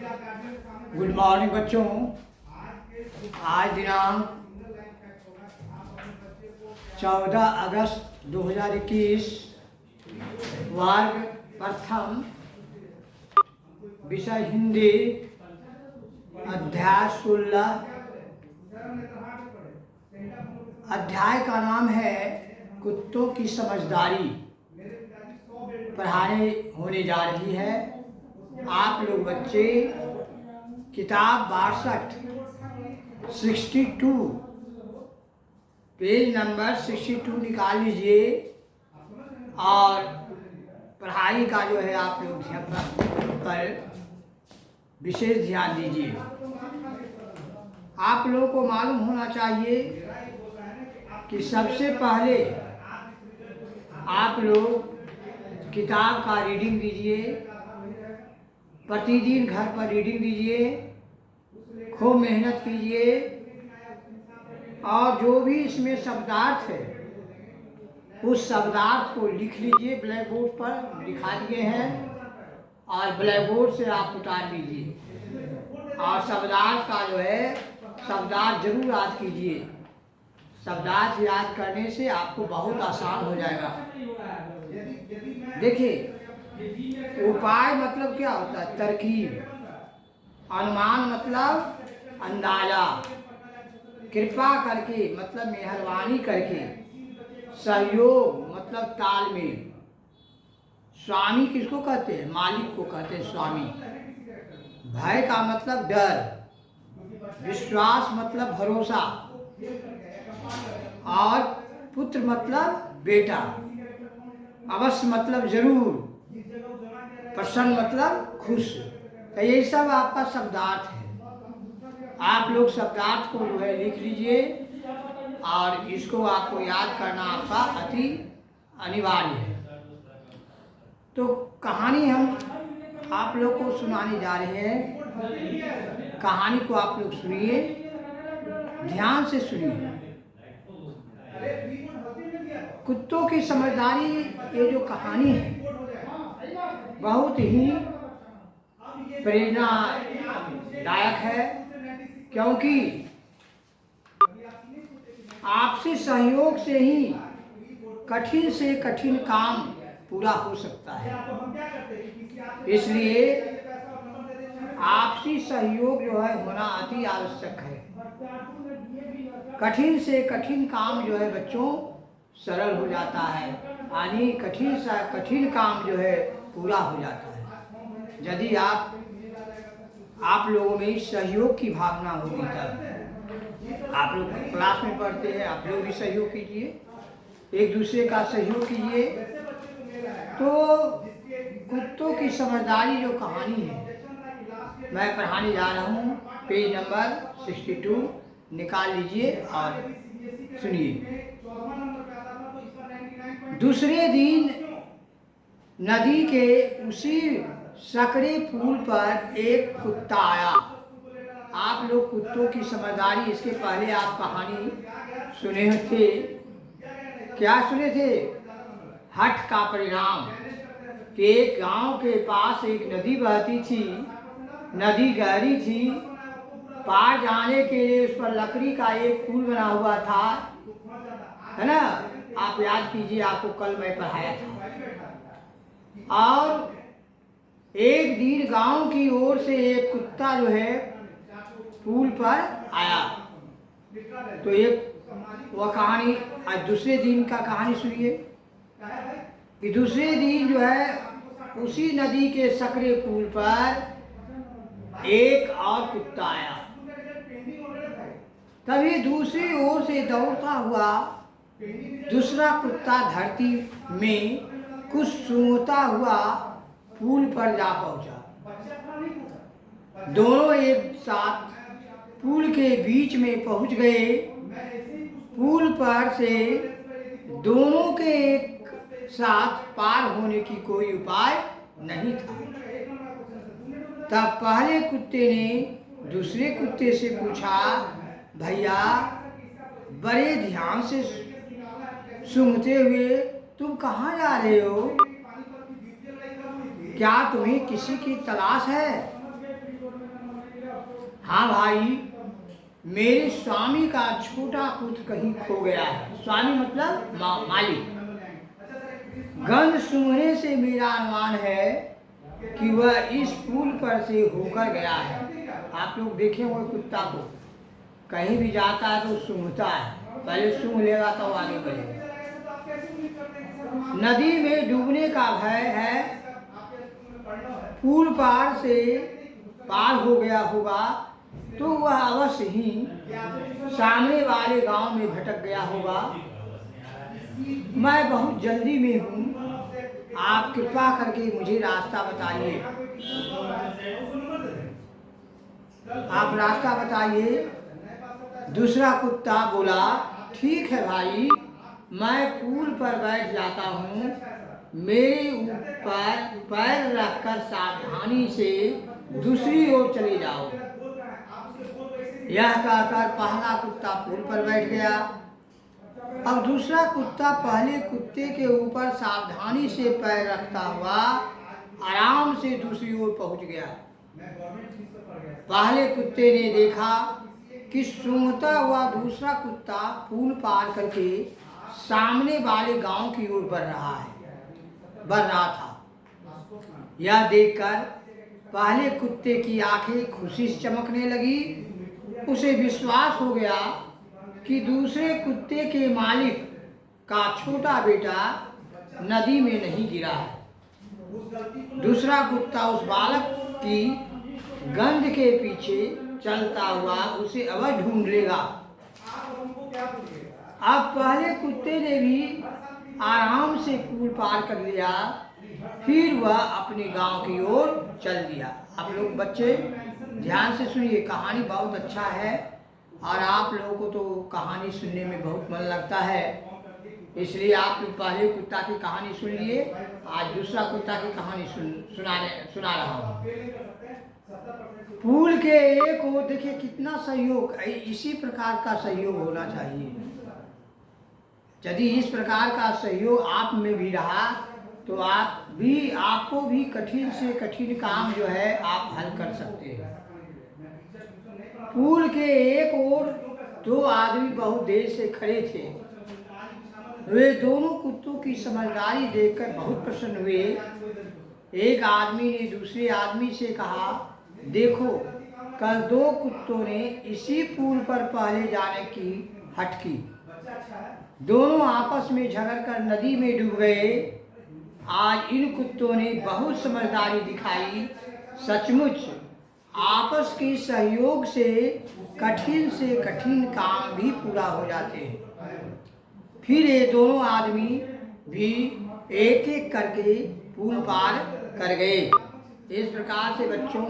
Good morning बच्चों। आज दिनांक 14 अगस्त 2021, वर्ग प्रथम, विषय हिंदी, अध्याय 16। अध्याय का नाम है कुत्तों की समझदारी। पढ़ाने होने जा रही है। आप लोग बच्चे किताब 62 पेज नंबर 62 निकाल लीजिए और पढ़ाई का जो है आप लोग पर विशेष ध्यान दीजिए। आप लोगों को मालूम होना चाहिए कि सबसे पहले आप लोग किताब का रीडिंग दीजिए, प्रतिदिन घर पर रीडिंग दीजिए, खूब मेहनत कीजिए और जो भी इसमें शब्दार्थ है उस शब्दार्थ को लिख लीजिए। ब्लैक बोर्ड पर लिखा दिए हैं और ब्लैक बोर्ड से आप उतार लीजिए और शब्दार्थ का जो है शब्दार्थ जरूर याद कीजिए। शब्दार्थ याद करने से आपको बहुत आसान हो जाएगा। देखिए, उपाय मतलब क्या होता है? तरकीब। अनुमान मतलब अंदाजा। कृपा करके मतलब मेहरबानी करके। सहयोग मतलब तालमेल। स्वामी किसको कहते हैं? मालिक को कहते हैं स्वामी। भय का मतलब डर। विश्वास मतलब भरोसा। और पुत्र मतलब बेटा। अवश्य मतलब जरूर। प्रसन्न मतलब खुश। तो ये सब आपका शब्दार्थ है। आप लोग शब्दार्थ को जो है लिख लीजिए और इसको आपको याद करना आपका अति अनिवार्य है। तो कहानी हम आप लोग को सुनाने जा रहे हैं। कहानी को आप लोग सुनिए, ध्यान से सुनिए। कुत्तों की समझदारी, ये जो कहानी है बहुत ही प्रेरणादायक है, क्योंकि आपसी सहयोग से ही कठिन से कठिन काम पूरा हो सकता है। इसलिए आपसी सहयोग जो है होना अति आवश्यक है। कठिन से कठिन काम जो है बच्चों सरल हो जाता है, यानी कठिन सा कठिन काम जो है पूरा हो जाता है। यदि आप लोगों में सहयोग की भावना होगी तब। आप लोग क्लास में पढ़ते हैं, आप लोग भी सहयोग कीजिए, एक दूसरे का सहयोग कीजिए। तो कुत्तों की समझदारी जो कहानी है मैं पढ़ाने जा रहा हूँ। पेज नंबर 62 निकाल लीजिए और सुनिए। दूसरे दिन नदी के उसी सकरे पुल पर एक कुत्ता आया। आप लोग कुत्तों की समझदारी, इसके पहले आप कहानी सुने थे। क्या सुने थे? हठ का परिणाम। कि एक गांव के पास एक नदी बहती थी। नदी गहरी थी। पार जाने के लिए उस पर लकड़ी का एक पुल बना हुआ था, है ना? आप याद कीजिए, आपको कल मैं पढ़ाया था। और एक दिन गांव की ओर से एक कुत्ता जो है पुल पर आया। तो एक वह कहानी, आज दूसरे दिन का कहानी सुनिए कि दूसरे दिन जो है उसी नदी के सकरे पुल पर एक और कुत्ता आया। तभी दूसरी ओर से दौड़ता हुआ दूसरा कुत्ता धरती में कुछ सूंघता हुआ पुल पर जा पहुंचा। दोनों एक साथ पुल के बीच में पहुंच गए। पुल पर से दोनों के एक साथ पार होने की कोई उपाय नहीं था। तब पहले कुत्ते ने दूसरे कुत्ते से पूछा, भैया बड़े ध्यान से सूंघते हुए तुम कहाँ जा रहे हो? क्या तुम्हें किसी की तलाश है? हाँ भाई, मेरे स्वामी का छोटा पुत्र कहीं खो गया है। स्वामी मतलब मालिक। गंध सूंघने से मेरा अनुमान है कि वह इस पुल पर से होकर गया है। आप लोग देखे हुए कुत्ता को, कहीं भी जाता है तो सूंघता है, पहले सूंघ लेगा तो आगे बढ़ेगा। नदी में डूबने का भय है, पुल पार से पार हो गया होगा तो वह अवश्य ही सामने वाले गांव में भटक गया होगा। मैं बहुत जल्दी में हूँ, आप कृपा करके मुझे रास्ता बताइए। आप रास्ता बताइए। दूसरा कुत्ता बोला, ठीक है भाई, मैं पुल पर बैठ जाता हूँ, मेरे ऊपर पैर रखकर सावधानी से दूसरी ओर चले जाओ। यह कहकर पहला कुत्ता पुल पर बैठ गया। अब दूसरा कुत्ता पहले कुत्ते के ऊपर सावधानी से पैर रखता हुआ आराम से दूसरी ओर पहुंच गया। पहले कुत्ते ने देखा कि सूंघता हुआ दूसरा कुत्ता पुल पार करके सामने वाले गांव की ओर बढ़ रहा था। यह देखकर पहले कुत्ते की आंखें खुशी से चमकने लगी। उसे विश्वास हो गया कि दूसरे कुत्ते के मालिक का छोटा बेटा नदी में नहीं गिरा है। दूसरा कुत्ता उस बालक की गंध के पीछे चलता हुआ उसे अवश्य ढूंढ लेगा। अब पहले कुत्ते ने भी आराम से पुल पार कर लिया, फिर वह अपने गांव की ओर चल दिया। आप लोग बच्चे ध्यान से सुनिए, कहानी बहुत अच्छा है और आप लोगों को तो कहानी सुनने में बहुत मन लगता है, इसलिए आप लोग पहले कुत्ता की कहानी सुन लिए, आज दूसरा कुत्ता की कहानी सुना रहा हूँ। पुल के एक ओर देखिए कितना सहयोग, इसी प्रकार का सहयोग होना चाहिए। यदि इस प्रकार का सहयोग आप में भी रहा तो आपको भी कठिन से कठिन काम जो है आप हल कर सकते हैं। पुल के एक ओर दो आदमी बहुत देर से खड़े थे। वे दोनों कुत्तों की समझदारी देखकर बहुत प्रसन्न हुए। एक आदमी ने दूसरे आदमी से कहा, देखो, कल दो कुत्तों ने इसी पुल पर पहले जाने की हट की। दोनों आपस में झगड़कर नदी में डूब गए। आज इन कुत्तों ने बहुत समझदारी दिखाई। सचमुच आपस के सहयोग से कठिन काम भी पूरा हो जाते हैं। फिर ये दोनों आदमी भी एक एक करके पुल पार कर गए। इस प्रकार से बच्चों,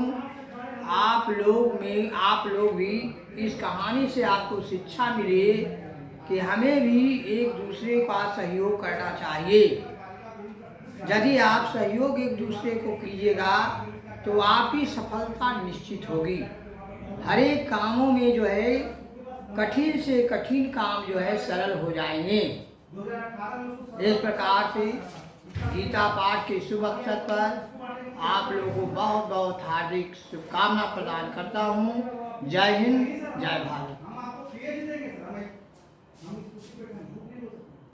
आप लोग भी इस कहानी से आपको शिक्षा मिले कि हमें भी एक दूसरे का सहयोग करना चाहिए। यदि आप सहयोग एक दूसरे को कीजिएगा तो आपकी सफलता निश्चित होगी। हर एक कामों में जो है कठिन से कठिन काम जो है सरल हो जाएंगे। इस प्रकार से गीता पाठ के शुभ अवसर पर आप लोगों को बहुत बहुत हार्दिक शुभकामना प्रदान करता हूँ। जय हिंद, जय भारत।